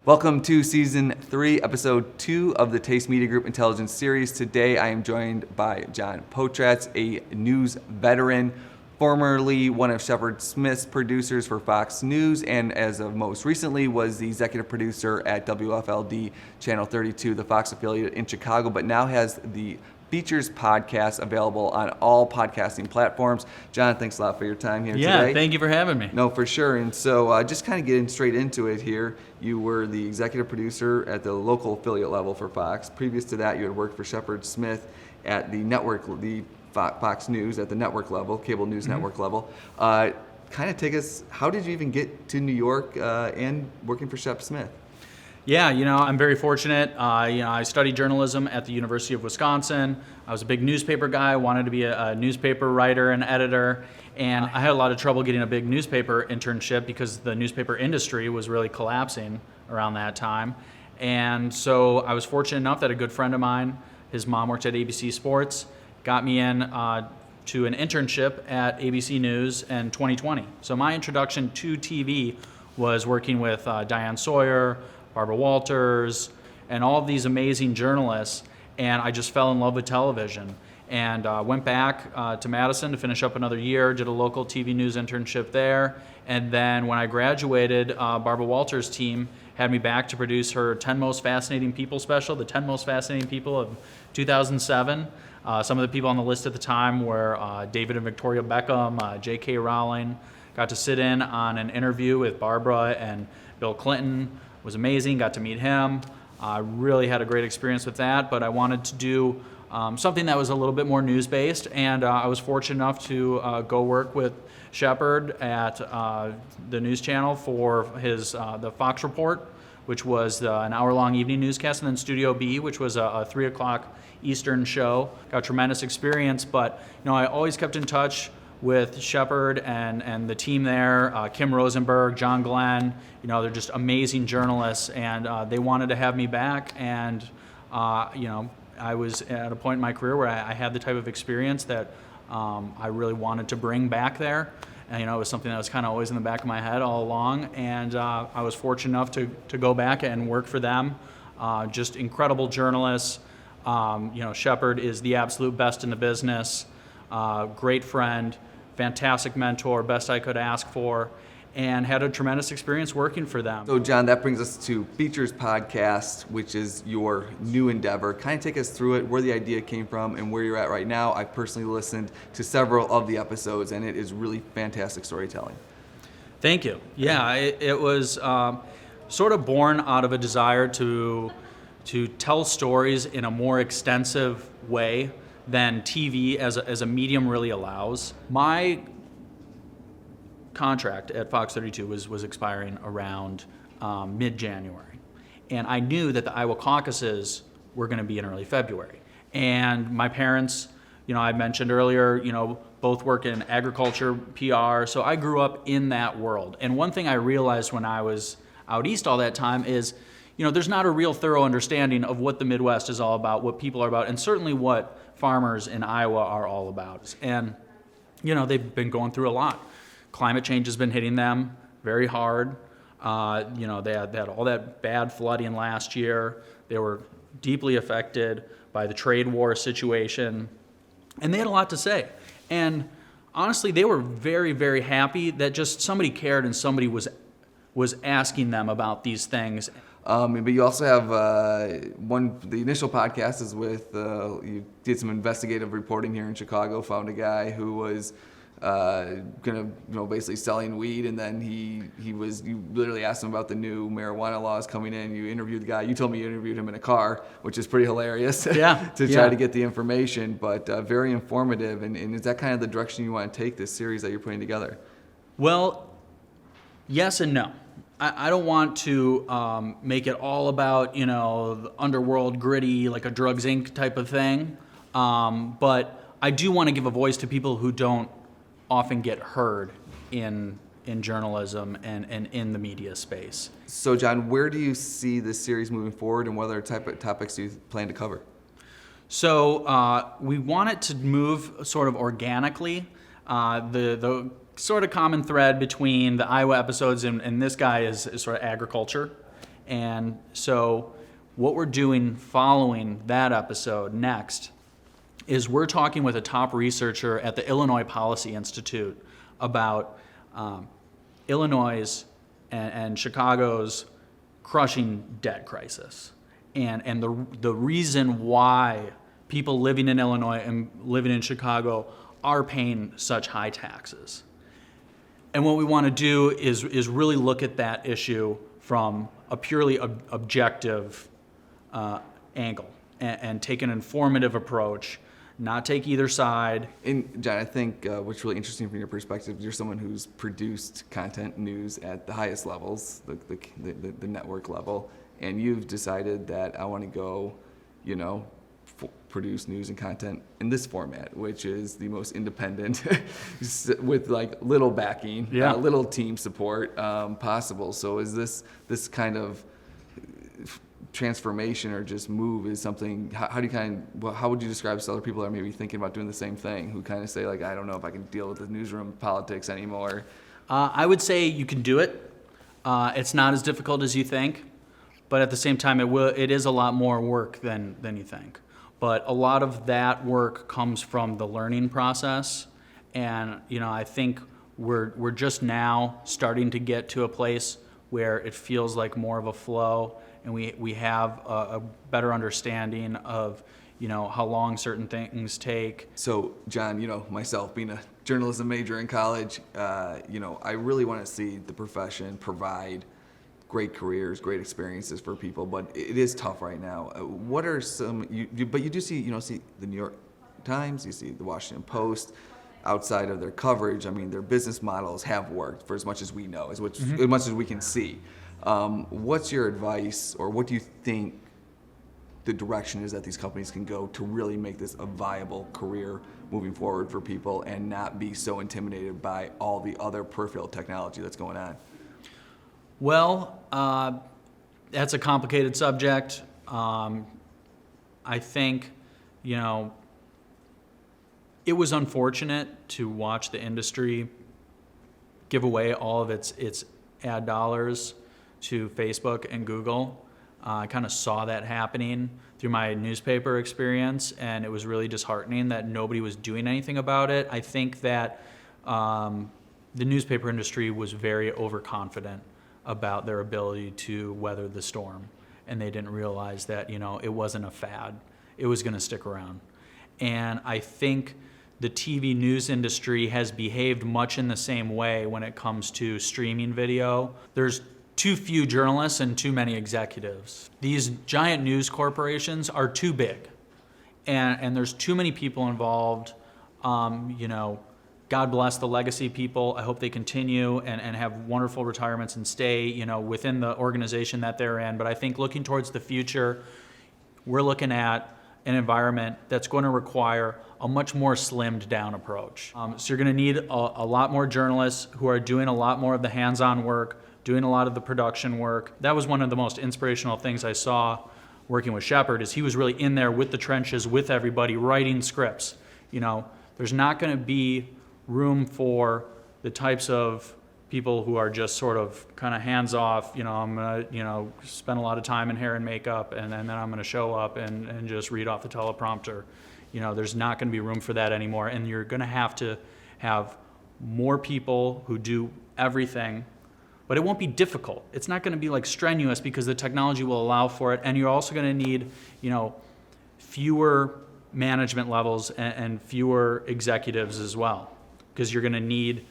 Welcome to Season 3, Episode 2 of the Taste Media Group Intelligence Series. Today I am joined by John Potratz, a news veteran, formerly one of Shepard Smith's producers for Fox News, and as of most recently was the executive producer at WFLD Channel 32, the Fox affiliate in Chicago, but now has the Features podcast available on all podcasting platforms. John, thanks a lot for your time here today. Yeah, thank you for having me. No, for sure. And so just kind of getting straight into it here, you were the executive producer at the local affiliate level for Fox. Previous to that, you had worked for Shepard Smith at the network, the Fox News at the network level, cable news network level. Kind of take us, how did you even get to New York and working for Shep Smith? Yeah, I'm very fortunate. I studied journalism at the University of Wisconsin. I was a big newspaper guy, wanted to be a newspaper writer and editor, and I had a lot of trouble getting a big newspaper internship because the newspaper industry was really collapsing around that time. And so I was fortunate enough that a good friend of mine, his mom worked at ABC Sports, got me in to an internship at ABC News in 2020. So my introduction to TV was working with Diane Sawyer, Barbara Walters, and all of these amazing journalists, and I just fell in love with television. And went back to Madison to finish up another year, did a local TV news internship there, and then when I graduated, Barbara Walters' team had me back to produce her 10 Most Fascinating People special, the 10 Most Fascinating People of 2007. Some of the people on the list at the time were David and Victoria Beckham, J.K. Rowling. Got to sit in on an interview with Barbara and Bill Clinton. Was amazing, got to meet him. I really had a great experience with that, but I wanted to do something that was a little bit more news-based, and I was fortunate enough to go work with Shepard at the news channel for his the Fox Report, which was an hour-long evening newscast, and then Studio B, which was a 3 o'clock Eastern show. Got tremendous experience, but I always kept in touch with Shepard and the team there, Kim Rosenberg, John Glenn. They're just amazing journalists, and they wanted to have me back. And I was at a point in my career where I had the type of experience that I really wanted to bring back there. And it was something that was kind of always in the back of my head all along. And I was fortunate enough to go back and work for them. Just incredible journalists. Shepard is the absolute best in the business. Great friend, fantastic mentor, best I could ask for, and had a tremendous experience working for them. So John, that brings us to Features Podcast, which is your new endeavor. Kind of take us through it, where the idea came from and where you're at right now. I personally listened to several of the episodes, and it is really fantastic storytelling. Thank you. Yeah, it was sort of born out of a desire to tell stories in a more extensive way than TV as a medium really allows. My contract at Fox 32 was expiring around mid-January. And I knew that the Iowa caucuses were going to be in early February. And my parents, I mentioned earlier, both work in agriculture, PR, so I grew up in that world. And one thing I realized when I was out east all that time is, there's not a real thorough understanding of what the Midwest is all about, what people are about, and certainly what farmers in Iowa are all about. And, they've been going through a lot. Climate change has been hitting them very hard. They had all that bad flooding last year. They were deeply affected by the trade war situation. And they had a lot to say. And honestly, they were very, very happy that just somebody cared and somebody was asking them about these things. But you also have the initial podcast is with, you did some investigative reporting here in Chicago, found a guy who was basically selling weed, and then you literally asked him about the new marijuana laws coming in. You interviewed the guy. You told me you interviewed him in a car, which is pretty hilarious to try to get the information, but very informative. And is that kind of the direction you want to take this series that you're putting together? Well, yes and no. I don't want to make it all about, the underworld gritty, like a Drugs Inc. type of thing. But I do want to give a voice to people who don't often get heard in journalism and in the media space. So, John, where do you see this series moving forward, and what other type of topics do you plan to cover? So we want it to move sort of organically. The sort of common thread between the Iowa episodes and this guy is sort of agriculture. And so what we're doing following that episode next is we're talking with a top researcher at the Illinois Policy Institute about Illinois and Chicago's crushing debt crisis, and the reason why people living in Illinois and living in Chicago are paying such high taxes. And what we want to do is really look at that issue from a purely objective angle and take an informative approach, not take either side. And John, I think what's really interesting from your perspective, you're someone who's produced content news at the highest levels, the network level, and you've decided that I want to go, produce news and content in this format, which is the most independent, with like little backing, little team support possible. So is this kind of transformation or just move is something, how would you describe this to other people that are maybe thinking about doing the same thing, who kind of say like, I don't know if I can deal with the newsroom politics anymore? I would say you can do it. It's not as difficult as you think, but at the same time it is a lot more work than you think. But a lot of that work comes from the learning process, and I think we're just now starting to get to a place where it feels like more of a flow, and we have a better understanding of how long certain things take. So John, myself being a journalism major in college, I really want to see the profession provide great careers, great experiences for people, but it is tough right now. What are some? But you do see the New York Times, you see the Washington Post. Outside of their coverage, I mean, their business models have worked for as much as we know, as much as we can see. What's your advice, or what do you think the direction is that these companies can go to really make this a viable career moving forward for people and not be so intimidated by all the other peripheral technology that's going on? Well, that's a complicated subject. I think, it was unfortunate to watch the industry give away all of its ad dollars to Facebook and Google. I kind of saw that happening through my newspaper experience, and it was really disheartening that nobody was doing anything about it. I think that the newspaper industry was very overconfident about their ability to weather the storm, and they didn't realize that it wasn't a fad. It was going to stick around. And I think the TV news industry has behaved much in the same way when it comes to streaming video. There's too few journalists and too many executives. These giant news corporations are too big, and there's too many people involved. God bless the legacy people. I hope they continue and have wonderful retirements and stay, within the organization that they're in. But I think looking towards the future, we're looking at an environment that's going to require a much more slimmed down approach. So you're going to need a lot more journalists who are doing a lot more of the hands-on work, doing a lot of the production work. That was one of the most inspirational things I saw working with Shepard, is he was really in there with the trenches, with everybody, writing scripts. There's not going to be room for the types of people who are just sort of kind of hands off, I'm going to, spend a lot of time in hair and makeup, and then I'm going to show up and just read off the teleprompter. There's not going to be room for that anymore, and you're going to have more people who do everything, but it won't be difficult. It's not going to be like strenuous because the technology will allow for it, and you're also going to need, fewer management levels and fewer executives as well, because you're going to need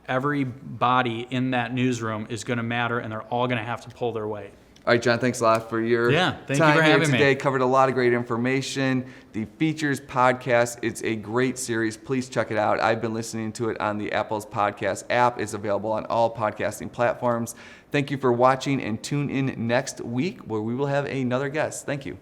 everybody in that newsroom is going to matter, and they're all going to have to pull their weight. All right, John, thanks a lot for your thank you time for here having today. me. Covered a lot of great information. The Features podcast, it's a great series. Please check it out. I've been listening to it on the Apple's podcast app. It's available on all podcasting platforms. Thank you for watching, and tune in next week where we will have another guest. Thank you.